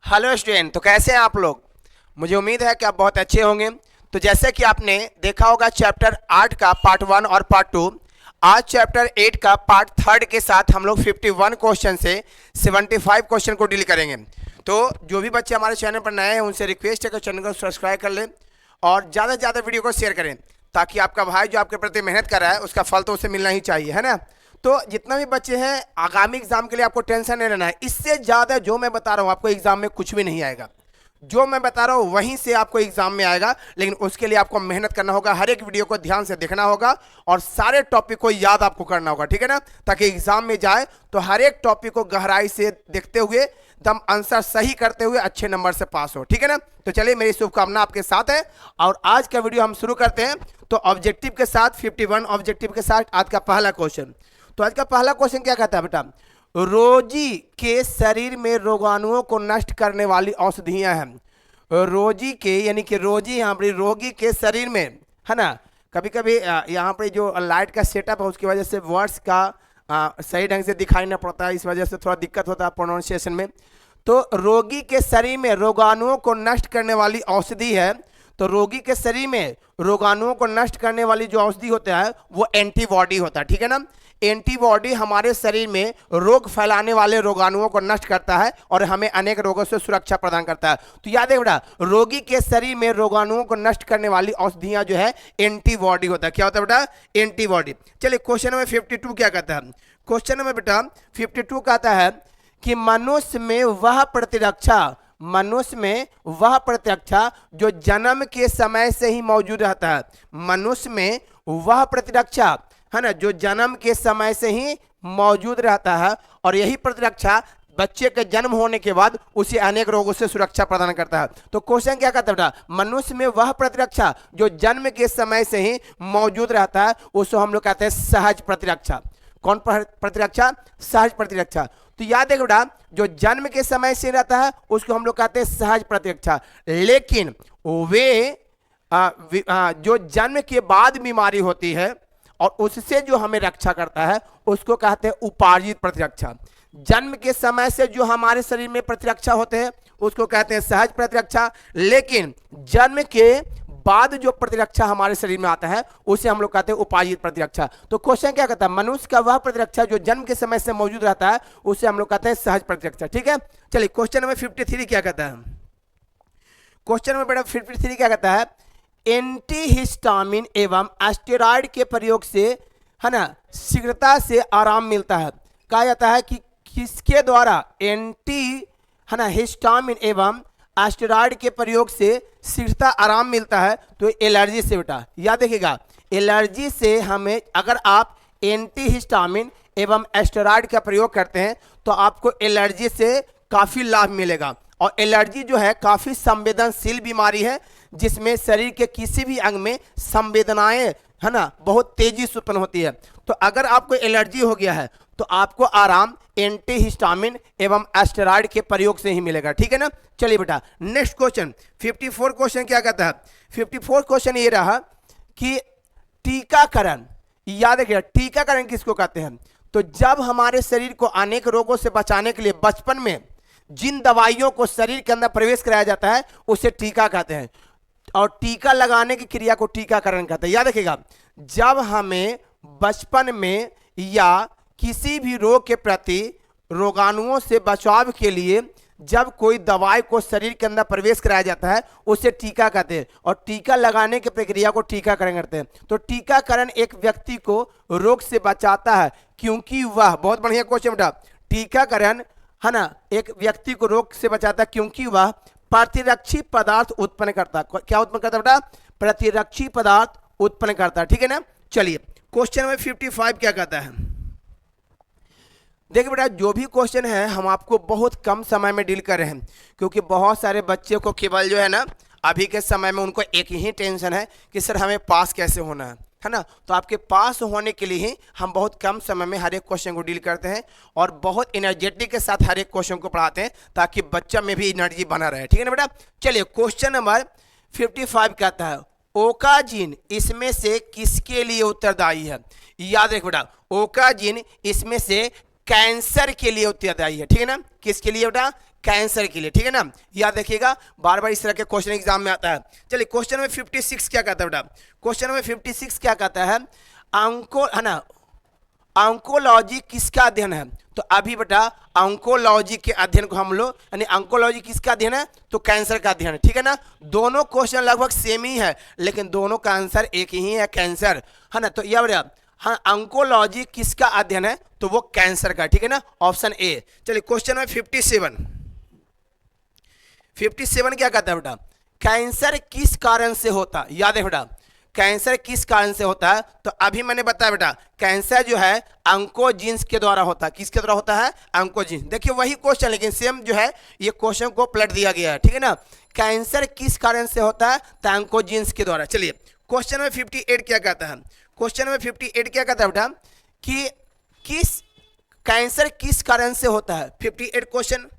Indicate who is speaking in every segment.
Speaker 1: Hello student, तो कैसे हैं आप लोग। मुझे उम्मीद है कि आप बहुत अच्छे होंगे। तो जैसे कि आपने देखा होगा चैप्टर 8 का पार्ट 1 और पार्ट 2, आज चैप्टर 8 का पार्ट 3 के साथ हम लोग 51 क्वेश्चन से 75 क्वेश्चन को डील करेंगे। तो जो भी बच्चे हमारे चैनल पर नए हैं उनसे रिक्वेस्ट है कि चैनल को सब्सक्राइब कर लें और ज़्यादा से ज़्यादा वीडियो को शेयर करें, ताकि आपका भाई जो आपके प्रति मेहनत कर रहा है उसका फल तो उसे मिलना ही चाहिए, है ना। तो जितना भी बच्चे हैं, आगामी एग्जाम के लिए आपको टेंशन नहीं लेना है। इससे ज़्यादा जो मैं बता रहा हूँ आपको एग्जाम में कुछ भी नहीं आएगा। जो मैं बता रहा हूँ वहीं से आपको एग्जाम में आएगा, लेकिन उसके लिए आपको मेहनत करना होगा, हर एक वीडियो को ध्यान से देखना होगा और सारे टॉपिक को याद आपको करना होगा, ठीक है ना। ताकि एग्जाम में जाए तो हर एक टॉपिक को गहराई से देखते हुए दम आंसर सही करते हुए अच्छे नंबर से पास हो, ठीक है ना। तो चलिए, मेरी शुभकामना आपके साथ है और आज का वीडियो हम शुरू करते हैं। तो ऑब्जेक्टिव के साथ 51 ऑब्जेक्टिव के साथ आज का पहला क्वेश्चन। तो आज का पहला क्वेश्चन क्या कहता है बेटा, रोगी के शरीर में रोगाणुओं को नष्ट करने वाली औषधियां हैं। रोगी के यानी कि रोगी के शरीर में, है ना। कभी कभी यहाँ पर जो लाइट का सेटअप है उसकी वजह से वर्ड्स का सही ढंग से दिखाई ना पड़ता है, इस वजह से थोड़ा दिक्कत होता है प्रोनाउंसिएशन में। तो रोगी के शरीर में रोगाणुओं को नष्ट करने वाली औषधि है। तो रोगी के शरीर में रोगाणुओं को नष्ट करने वाली जो औषधि होता है वो एंटीबॉडी होता है, ठीक है ना। एंटीबॉडी हमारे शरीर में रोग फैलाने वाले रोगाणुओं को नष्ट करता है और हमें अनेक रोगों से सुरक्षा प्रदान करता है। तो याद है बेटा, रोगी के शरीर में रोगाणुओं को नष्ट करने वाली औषधियां जो है एंटीबॉडी होता है। क्या होता है बेटा? एंटीबॉडी। चलिए, क्वेश्चन नंबर 52 क्या कहता है? क्वेश्चन नंबर बेटा 52 कहता है कि मनुष्य में वह प्रतिरक्षा जो जन्म के समय से ही मौजूद रहता है। मनुष्य में वह प्रतिरक्षा, है ना, जो जन्म के समय से ही मौजूद रहता है और यही प्रतिरक्षा बच्चे के जन्म होने के बाद उसे अनेक रोगों से सुरक्षा प्रदान करता है। तो क्वेश्चन क्या कहता है बेटा, मनुष्य में वह प्रतिरक्षा जो जन्म के समय से ही मौजूद रहता है उसको हम लोग कहते हैं सहज प्रतिरक्षा। कौन प्रतिरक्षा? सहज प्रतिरक्षा। तो याद है बेटा, जो जन्म के समय से रहता है उसको हम लोग कहते हैं सहज प्रतिरक्षा। लेकिन जो जन्म के बाद बीमारी होती है और उससे जो हमें रक्षा करता है उसको कहते हैं उपार्जित प्रतिरक्षा। जन्म के समय से जो हमारे शरीर में प्रतिरक्षा होते हैं उसको कहते हैं सहज प्रतिरक्षा, लेकिन जन्म के बाद जो प्रतिरक्षा हमारे शरीर में आता है उसे हम लोग कहते हैं उपार्जित प्रतिरक्षा। तो क्वेश्चन क्या कहता है, मनुष्य का वह प्रतिरक्षा जो जन्म के समय से मौजूद रहता है उसे हम लोग कहते हैं सहज प्रतिरक्षा, ठीक है। चलिए, क्वेश्चन नंबर 53 क्या कहता है? क्वेश्चन नंबर बेटा 53 क्या कहता है, एंटीहिस्टामिन एवं एस्टेरॉयड के प्रयोग से, है ना, शीघ्रता से आराम मिलता है। कहा जाता है कि किसके द्वारा हिस्टामिन एवं एस्टेरॉयड के प्रयोग से शीघ्रता आराम मिलता है? तो एलर्जी से बेटा। याद रखिएगा, एलर्जी से हमें, अगर आप एंटीहिस्टामिन एवं एस्टेरॉयड का प्रयोग करते हैं तो आपको एलर्जी से काफ़ी लाभ मिलेगा। और एलर्जी जो है काफ़ी संवेदनशील बीमारी है जिसमें शरीर के किसी भी अंग में संवेदनाएं, है ना, बहुत तेजी से उत्पन्न होती है। तो अगर आपको एलर्जी हो गया है तो आपको आराम एंटीहिस्टामिन एवं एस्टेरॉयड के प्रयोग से ही मिलेगा, ठीक है ना। चलिए बेटा, नेक्स्ट क्वेश्चन 54 क्वेश्चन क्या कहता है? 54 क्वेश्चन ये रहा कि टीकाकरण। याद रखिएगा, टीकाकरण किसको कहते हैं? तो जब हमारे शरीर को अनेक रोगों से बचाने के लिए बचपन में जिन दवाइयों को शरीर के अंदर प्रवेश कराया जाता है उसे टीका कहते हैं, और टीका लगाने की क्रिया को टीकाकरण कहते हैं। याद रखिएगा, जब हमें बचपन में या किसी भी रोग के प्रति रोगाणुओं से बचाव के लिए जब कोई दवाई को शरीर के अंदर प्रवेश कराया जाता है उसे टीका कहते हैं, और टीका लगाने की प्रक्रिया को टीकाकरण करते हैं। तो टीकाकरण एक व्यक्ति को रोग से बचाता है क्योंकि वह, बहुत बढ़िया क्वेश्चन बेटा, टीकाकरण, है ना, एक व्यक्ति को रोग से बचाता है क्योंकि वह प्रतिरक्षी पदार्थ उत्पन्न करता है। क्या उत्पन्न करता है बेटा? प्रतिरक्षी पदार्थ उत्पन्न करता है, ठीक है ना। चलिए, क्वेश्चन नंबर 55 क्या कहता है? देखिए बेटा, जो भी क्वेश्चन है हम आपको बहुत कम समय में डील कर रहे हैं, क्योंकि बहुत सारे बच्चे को केवल जो है ना अभी के समय में उनको एक ही टेंशन है कि सर हमें पास कैसे होना है ना। तो आपके पास होने के लिए ही हम बहुत कम समय में हर एक क्वेश्चन को डील करते हैं और बहुत एनर्जेटिक के साथ हर एक क्वेश्चन को पढ़ाते हैं ताकि बच्चा में भी एनर्जी बना रहे, ठीक है ना बेटा। चलिए, क्वेश्चन नंबर 55 कहता है, ओकाजिन इसमें से किसके लिए उत्तरदायी है? याद रख बेटा, ओकाजिन इसमें से कैंसर के लिए उत्तरदायी है, ठीक है ना। किसके लिए बेटा? कैंसर के लिए, ठीक है ना। याद रखिएगा, बार बार इस तरह के क्वेश्चन एग्जाम में आता है। चलिए क्वेश्चन नंबर 56 क्या कहता है बेटा, क्वेश्चन नंबर 56 क्या कहता है, अंको है ना, ऑन्कोलॉजी किसका अध्ययन है। तो अभी बेटा ऑन्कोलॉजी के अध्ययन को हम लोग, यानी ऑन्कोलॉजी किसका अध्ययन है, तो कैंसर का अध्ययन है, ठीक है ना। दोनों क्वेश्चन लगभग सेम ही है, लेकिन दोनों का आंसर एक ही है, कैंसर, है ना। तो यह बेटा, हाँ, ऑन्कोलॉजी किसका अध्ययन है, तो वो कैंसर का, ठीक है ना, ऑप्शन ए। चलिए क्वेश्चन नंबर 57 क्या कहता है बेटा, कैंसर किस कारण से होता है। याद है बेटा, कैंसर किस कारण से होता है, तो अभी मैंने बताया बेटा, कैंसर जो है ऑन्कोजीन्स के द्वारा होता है। किसके द्वारा होता है, ऑन्कोजीन्स। देखिए वही क्वेश्चन, लेकिन सेम जो है ये क्वेश्चन को पलट दिया गया है, ठीक है ना। कैंसर किस कारण से होता है, तो ऑन्कोजीन्स के द्वारा। चलिए क्वेश्चन नंबर 58 क्या कहता है, क्वेश्चन नंबर 58 क्या कहता है बेटा, कि कैंसर किस कारण से होता है। 58 क्वेश्चन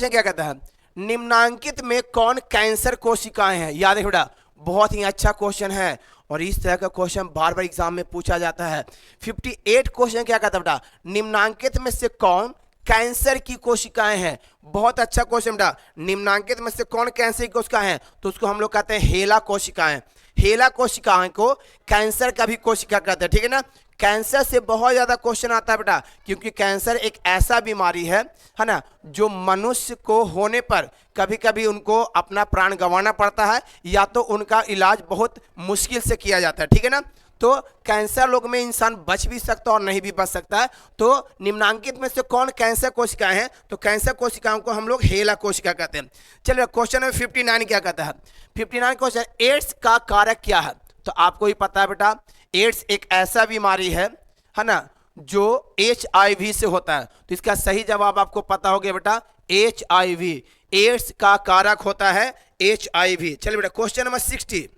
Speaker 1: क्या कहता है, निम्नांकित में कौन कैंसर कोशिकाएं हैं। याद है बेटा, बहुत ही अच्छा क्वेश्चन है और इस तरह का क्वेश्चन बार बार एग्जाम में पूछा जाता है। 58 क्वेश्चन क्या कहता है बेटा, निम्नांकित में से कौन कैंसर की कोशिकाएं हैं। बहुत अच्छा क्वेश्चन बेटा, निम्नांकित में से कौन कैंसर की कोशिकाएं हैं, तो उसको हम लोग कहते हैं हेला कोशिकाएं। हेला कोशिकाएं को कैंसर का भी कोशिका कहते हैं, ठीक है ना। कैंसर से बहुत ज़्यादा क्वेश्चन आता है बेटा, क्योंकि कैंसर एक ऐसा बीमारी है ना, जो मनुष्य को होने पर कभी कभी उनको अपना प्राण गंवाना पड़ता है, या तो उनका इलाज बहुत मुश्किल से किया जाता है, ठीक है ना। तो कैंसर रोग में इंसान बच भी सकता है और नहीं भी बच सकता है। तो निम्नांकित में से कौन कैंसर कोशिकाएं हैं, तो कैंसर कोशिकाओं को हम लोग हेला कोशिका कहते हैं। चलिए क्वेश्चन नंबर 59 क्या कहता है, 59 क्वेश्चन, एड्स का कारक क्या है। तो आपको ही पता है बेटा, एड्स एक ऐसा बीमारी है ना, जो HIV से होता है। तो इसका सही जवाब आपको पता हो गया बेटा, HIV, एड्स का कारक होता है HIV। चलिए बेटा क्वेश्चन नंबर 60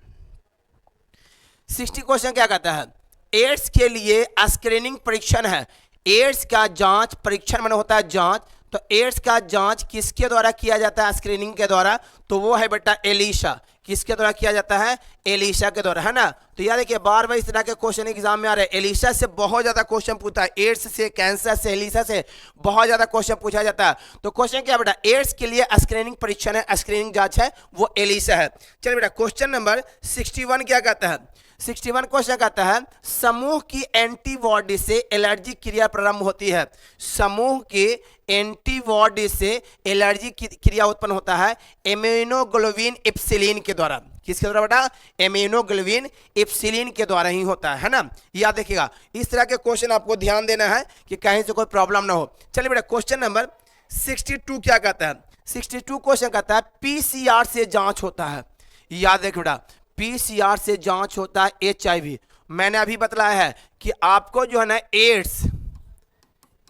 Speaker 1: क्वेश्चन क्या कहता है, एड्स के लिए स्क्रीनिंग परीक्षण है। एड्स का जांच, परीक्षण माने होता है जांच, तो एड्स का जांच किसके द्वारा किया जाता है, स्क्रीनिंग के द्वारा, तो वो है बेटा एलिशा। किसके द्वारा किया जाता है, एलिशा के द्वारा, है ना। तो याद है कि बार बार इस तरह के क्वेश्चन एग्जाम में आ रहे हैं। एलिशा से बहुत ज्यादा क्वेश्चन पूछता है, एड्स से, कैंसर से, एलिशा से बहुत ज्यादा क्वेश्चन पूछा जाता है। तो क्वेश्चन क्या बेटा, एड्स के लिए स्क्रीनिंग परीक्षण है, स्क्रीनिंग जांच है, वो एलिशा है। चलिए बेटा क्वेश्चन नंबर 61 क्या कहता है, 61 क्वेश्चन कहता है, समूह की एंटीबॉडी से एलर्जी क्रिया प्रारंभ होती है। समूह के एंटीबॉडी से एलर्जी की क्रिया उत्पन्न होता है इम्यूनोग्लोबिन एप्सिलिन के द्वारा। किसके द्वारा बेटा, इम्यूनोग्लोबिन एप्सिलिन के द्वारा ही होता है ना। याद रखिएगा, इस तरह के क्वेश्चन आपको ध्यान देना है कि कहीं से कोई प्रॉब्लम ना हो। चलिए बेटा क्वेश्चन नंबर 62 क्या कहता है, 62 क्वेश्चन कहता है, PCR से जांच होता है। याद रखिए बेटा, PCR से जांच होता है HIV। मैंने अभी बतलाया है कि आपको जो है ना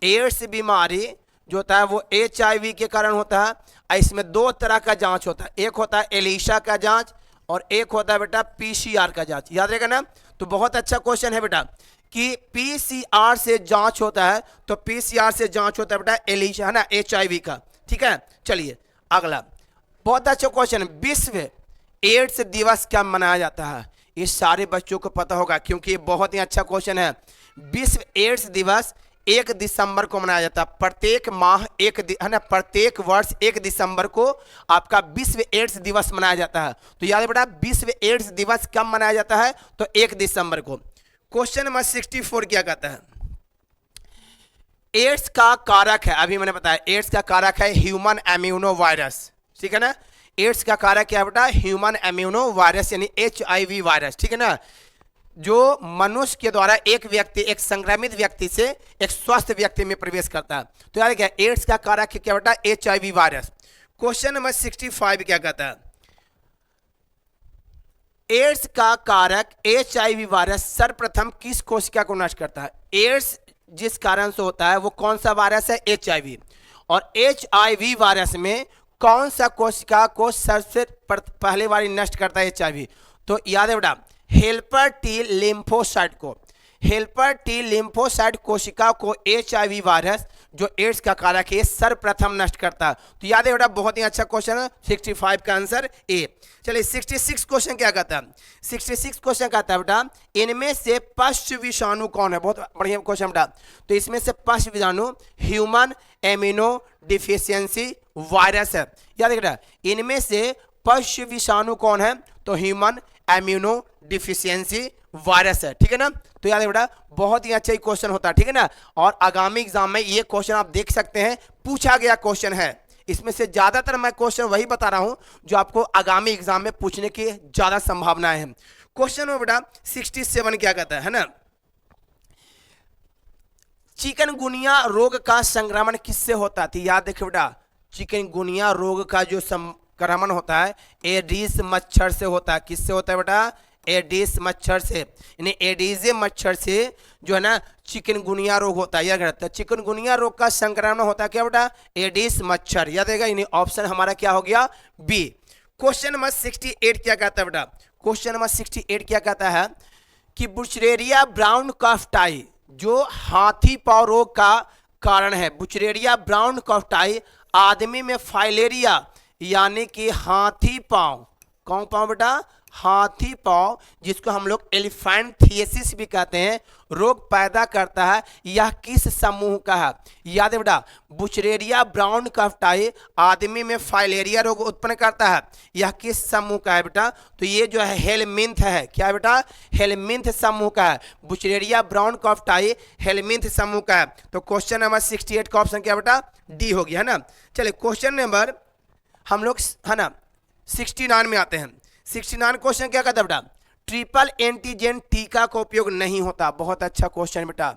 Speaker 1: एड्स बीमारी जो होता है वो HIV के कारण होता है। इसमें दो तरह का जांच होता है, एक होता है एलिशा का जांच और एक होता है बेटा PCR का जांच। याद रहेगा ना। तो बहुत अच्छा क्वेश्चन है बेटा कि PCR से जांच होता है, तो PCR से जांच होता है बेटा एलिशा, है ना, HIV का, ठीक है। चलिए अगला बहुत अच्छा क्वेश्चन, विश्व एड्स दिवस क्या मनाया जाता है। ये सारे बच्चों को पता होगा क्योंकि ये बहुत ही अच्छा क्वेश्चन है। विश्व एड्स दिवस 1 दिसंबर को मनाया जाता है। प्रत्येक माह है ना, प्रत्येक वर्ष 1 दिसंबर को आपका विश्व एड्स दिवस मनाया जाता है। तो याद है बेटा, विश्व एड्स दिवस कब मनाया जाता है, तो 1 दिसंबर को। क्वेश्चन नंबर 64 क्या कहता है, एड्स का कारक है, अभी मैंने बताया एड्स का कारक है ह्यूमन इम्यूनो वायरस, ठीक है ना। एड्स का कारक क्या है बेटा, ह्यूमन इम्यूनो वायरस यानी HIV वायरस, ठीक है ना, जो मनुष्य के द्वारा एक संक्रमित व्यक्ति से एक स्वस्थ व्यक्ति में प्रवेश करता है। तो यार क्या, एड्स का कारक क्या बेटा, HIV वायरस। क्वेश्चन नंबर 65 क्या कहता है, एड्स का कारक HIV वायरस सर्वप्रथम किस कोशिका को नष्ट करता है। एड्स जिस कारण से होता है वो कौन सा वायरस है, HIV। और HIV वायरस में कौन सा कोशिका को सबसे पहले बार नष्ट करता है HIV, तो याद है बेटा हेल्पर टी लिम्फोसाइट को, हेल्पर टी लिम्फोसाइट कोशिका को HIV वायरस जो एड्स का कारक है सर्वप्रथम नष्ट करता है। तो याद है बेटा, बहुत ही अच्छा क्वेश्चन है, 65 का आंसर ए। चलिए 66 क्वेश्चन क्या कहता है, 66 क्वेश्चन कहता है बेटा, इनमें से पश्च विषाणु कौन है। बहुत बढ़िया क्वेश्चन बेटा। तो इसमें से पश्च विषाणु ह्यूमन एमिनो डिफिशियंसी वायरस है। याद रखना, इनमें से पशु विषाणु कौन है? तो ह्यूमन एम्यूनो डिफिशियंसी वायरस है। ठीक है ना, तो याद बेटा बहुत ही अच्छा ही क्वेश्चन होता है। ठीक है ना, और आगामी एग्जाम में ये क्वेश्चन आप देख सकते हैं, पूछा गया क्वेश्चन है। इसमें से ज्यादातर मैं क्वेश्चन वही बता रहा हूं जो आपको आगामी एग्जाम में पूछने की ज्यादा संभावनाएं हैं। क्वेश्चन में बेटा 67 क्या कहता है ना, चिकनगुनिया रोग का संक्रमण किससे होता थी? याद रखिए बेटा, चिकनगुनिया रोग का जो संक्रमण होता है एडिस मच्छर से होता है। किससे होता है बेटा? एडिस मच्छर से, यानी एडिस मच्छर से जो है ना चिकनगुनिया रोग होता है। याद रखते हैं, चिकनगुनिया रोग का संक्रमण होता है क्या बेटा? एडिस मच्छर। याद रहेगा, यानी ऑप्शन हमारा क्या हो गया? बी। क्वेश्चन नंबर 68 क्या कहता है बेटा? क्वेश्चन नंबर 68 क्या कहता है कि बुचरेरिया ब्राउन कफ टाई जो हाथी पांव रोग का कारण है, बुचरेरिया ब्राउन कफ टाई आदमी में फाइलेरिया यानी कि हाथी पांव, कौन पांव बेटा? हाथी पांव, जिसको हम लोग एलिफेंटियासिस भी कहते हैं, रोग पैदा करता है। यह किस समूह का है? याद है बेटा, बुचरेरिया ब्राउन कफ टाई आदमी में फाइलेरिया रोग उत्पन्न करता है। यह किस समूह का है बेटा? तो ये जो है हेलमिंथ है। क्या है बेटा? हेलमिंथ समूह का है। बुचरेरिया ब्राउन कफ टाई हेलमिंथ समूह का है। तो क्वेश्चन नंबर 68 का ऑप्शन क्या बेटा? डी हो गया है ना। चलिए क्वेश्चन नंबर हम लोग है ना 69 में आते हैं। 69 क्वेश्चन क्या कहता है बेटा? ट्रिपल एंटीजन टीका का उपयोग नहीं होता। बहुत अच्छा क्वेश्चन बेटा।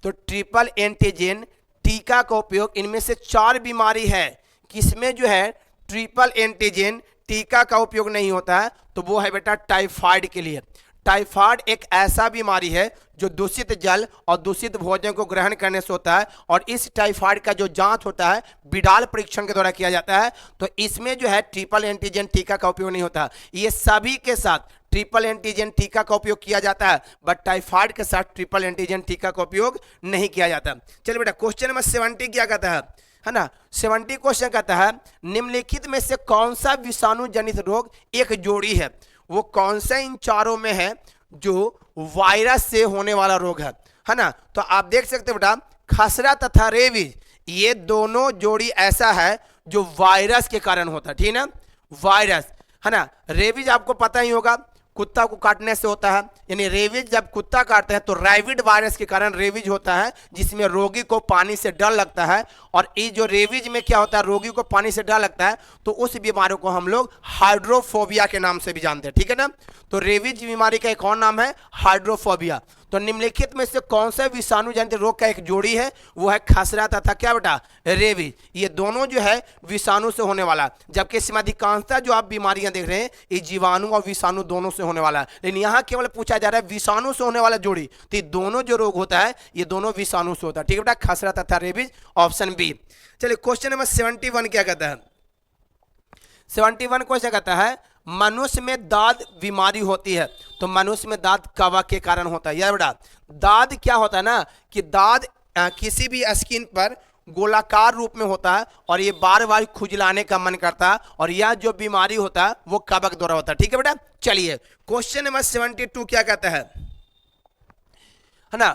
Speaker 1: तो ट्रिपल एंटीजन टीका का उपयोग, इनमें से 4 बीमारी है किसमें जो है ट्रिपल एंटीजन टीका का उपयोग नहीं होता है, तो वो है बेटा टाइफाइड के लिए। टाइफाइड एक ऐसा बीमारी है जो दूषित जल और दूषित भोजन को ग्रहण करने से होता है, और इस टाइफाइड का जो जांच होता है बिडाल परीक्षण के द्वारा किया जाता है। तो इसमें जो है ट्रिपल एंटीजन टीका का उपयोग नहीं होता। ये सभी के साथ ट्रिपल एंटीजन टीका का उपयोग किया जाता है, बट टाइफाइड के साथ ट्रिपल एंटीजन टीका का उपयोग नहीं किया जाता। चलिए बेटा क्वेश्चन नंबर 70 क्या कहता है ना? 70 क्वेश्चन कहता है निम्नलिखित में से कौन सा विषाणु जनित रोग एक जोड़ी है? वो कौन सा इन चारों में है जो वायरस से होने वाला रोग है ना? तो आप देख सकते हो बेटा, खसरा तथा रेबीज, ये दोनों जोड़ी ऐसा है जो वायरस के कारण होता है। ठीक है ना, वायरस है ना। रेबीज आपको पता ही होगा, कुत्ता को काटने से होता है, यानी रेबीज जब कुत्ता काटते हैं तो रैबिड वायरस के कारण रेबीज होता है, जिसमें रोगी को पानी से डर लगता है। और ये जो रेबीज में क्या होता है, रोगी को पानी से डर लगता है, तो उस बीमारी को हम लोग हाइड्रोफोबिया के नाम से भी जानते हैं। ठीक है ना, तो रेबीज बीमारी का एक और नाम है हाइड्रोफोबिया। तो निम्नलिखित में से कौन सा विषाणु जनित रोग का एक जोड़ी है? वो है खसरा तथा क्या बेटा? रेबीज। ये दोनों जो है विषाणु से होने वाला, जबकि इसमें अधिकांशतः जो आप बीमारियां देख रहे हैं ये जीवाणु और विषाणु दोनों से होने वाला है। लेकिन यहाँ केवल पूछा जा रहा है विषाणु से होने वाला जोड़ी, तो ये दोनों जो रोग होता है ये दोनों विषाणु से होता है। ठीक है बेटा, खसरा तथा रेबीज, ऑप्शन बी। चलिए क्वेश्चन नंबर 71 क्या कहता है? 71 क्वेश्चन कहता है मनुष्य में दाद बीमारी होती है, तो मनुष्य में दाद कवक के कारण होता है। यार बेटा, दाद क्या होता है ना कि दाद किसी भी स्किन पर गोलाकार रूप में होता है और ये बार बार खुजलाने का मन करता है, और यह जो बीमारी होता है वो कवक द्वारा होता है। ठीक है बेटा, चलिए क्वेश्चन नंबर 72 क्या कहता है ना?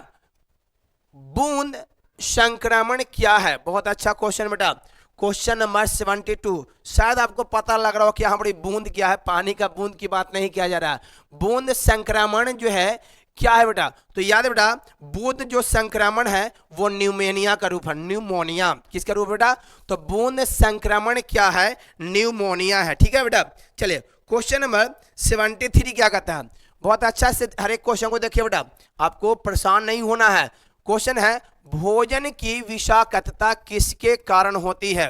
Speaker 1: बूंद संक्रमण क्या है? बहुत अच्छा क्वेश्चन बेटा। क्वेश्चन नंबर 72, शायद आपको पता लग रहा हो कि हमारी बूंद क्या है, पानी का बूंद की बात नहीं किया जा रहा है। बूंद संक्रमण जो है क्या है बेटा? तो याद है बेटा, बूंद जो संक्रमण है वो न्यूमोनिया का रूप है। न्यूमोनिया किसका रूप बेटा? तो बूंद संक्रमण क्या है? न्यूमोनिया है। ठीक है बेटा, चलिए क्वेश्चन नंबर 73 क्या कहता है? बहुत अच्छा से हर एक क्वेश्चन को देखिए बेटा, आपको परेशान नहीं होना है। क्वेश्चन है भोजन की विषाक्तता किसके कारण होती है?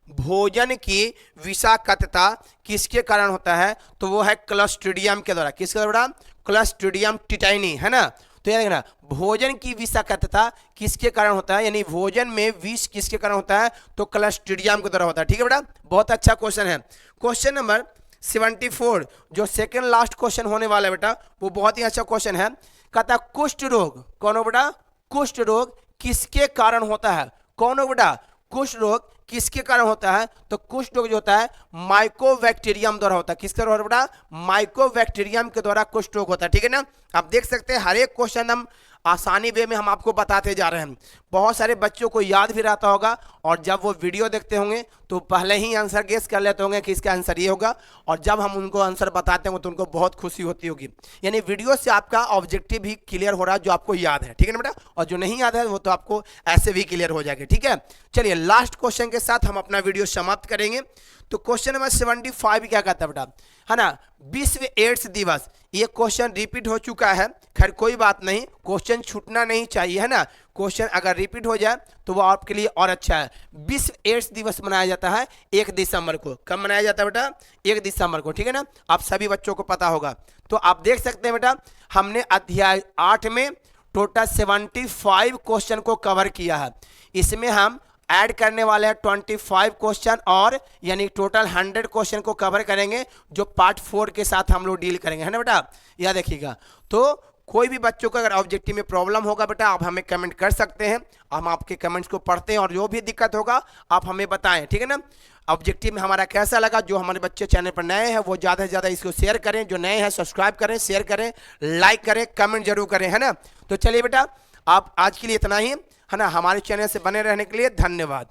Speaker 1: भोजन की विषाक्तता किसके कारण होता है? तो वो है क्लस्ट्रीडियम के द्वारा। किसके द्वारा? क्लस्ट्रीडियम टिटाइनी, है ना। तो याद रखना, भोजन की विषाक्तता किसके कारण होता है, यानी भोजन में विष किसके कारण होता है? तो क्लस्ट्रीडियम के द्वारा होता है। ठीक है बेटा, बहुत अच्छा क्वेश्चन है। क्वेश्चन नंबर 74 जो सेकंड लास्ट क्वेश्चन होने वाला है बेटा, वो बहुत ही अच्छा क्वेश्चन है। कहता कुष्ठ रोग कौन हो बेटा? कुष्ठ रोग किसके कारण होता है? कौन हो बेटा? कुष्ठ रोग किसके कारण होता है? तो कुष्ठ रोग जो होता है माइकोबैक्टीरियम द्वारा होता है। किसके द्वारा बेटा? माइकोबैक्टीरियम के द्वारा कुष्ठ रोग होता है। ठीक है ना, आप देख सकते हैं हर एक क्वेश्चन हम आसानी वे में हम आपको बताते जा रहे हैं। बहुत सारे बच्चों को याद भी रहता होगा और जब वो वीडियो देखते होंगे तो पहले ही आंसर गेस कर लेते होंगे कि इसका आंसर ये होगा, और जब हम उनको आंसर बताते होंगे तो उनको बहुत खुशी होती होगी। यानी वीडियो से आपका ऑब्जेक्टिव भी क्लियर हो रहा है जो आपको याद है, ठीक है ना बेटा, और जो नहीं याद है वो तो आपको ऐसे भी क्लियर हो जाएगा। ठीक है, चलिए लास्ट क्वेश्चन के साथ हम अपना वीडियो समाप्त करेंगे। तो क्वेश्चन नंबर 75 क्या कहता है बेटा, है ना, विश्व एड्स दिवस। ये क्वेश्चन रिपीट हो चुका है, खैर कोई बात नहीं, क्वेश्चन छूटना नहीं चाहिए, है ना। क्वेश्चन अगर रिपीट हो जाए तो वो आपके लिए और अच्छा है। विश्व एड्स दिवस मनाया जाता है 1 दिसंबर को। कब मनाया जाता है बेटा? 1 दिसंबर को, ठीक है ना, आप सभी बच्चों को पता होगा। तो आप देख सकते हैं बेटा, हमने अध्याय 8 में टोटल 75 क्वेश्चन को कवर किया है। इसमें हम ऐड करने वाले हैं 25 क्वेश्चन, और यानी टोटल 100 क्वेश्चन को कवर करेंगे, जो पार्ट 4 के साथ हम लोग डील करेंगे, है ना बेटा, याद देखिएगा। तो कोई भी बच्चों को अगर ऑब्जेक्टिव में प्रॉब्लम होगा बेटा, आप हमें कमेंट कर सकते हैं, हम आपके कमेंट्स को पढ़ते हैं और जो भी दिक्कत होगा आप हमें बताएं, ठीक है ना। ऑब्जेक्टिव में हमारा कैसा लगा, जो हमारे बच्चे चैनल पर नए हैं वो ज़्यादा से ज़्यादा इसको शेयर करें, जो नए हैं सब्सक्राइब करें, शेयर करें, लाइक करें, कमेंट जरूर करें, है ना। तो चलिए बेटा, आप आज के लिए इतना ही, है ना। हमारे चैनल से बने रहने के लिए धन्यवाद।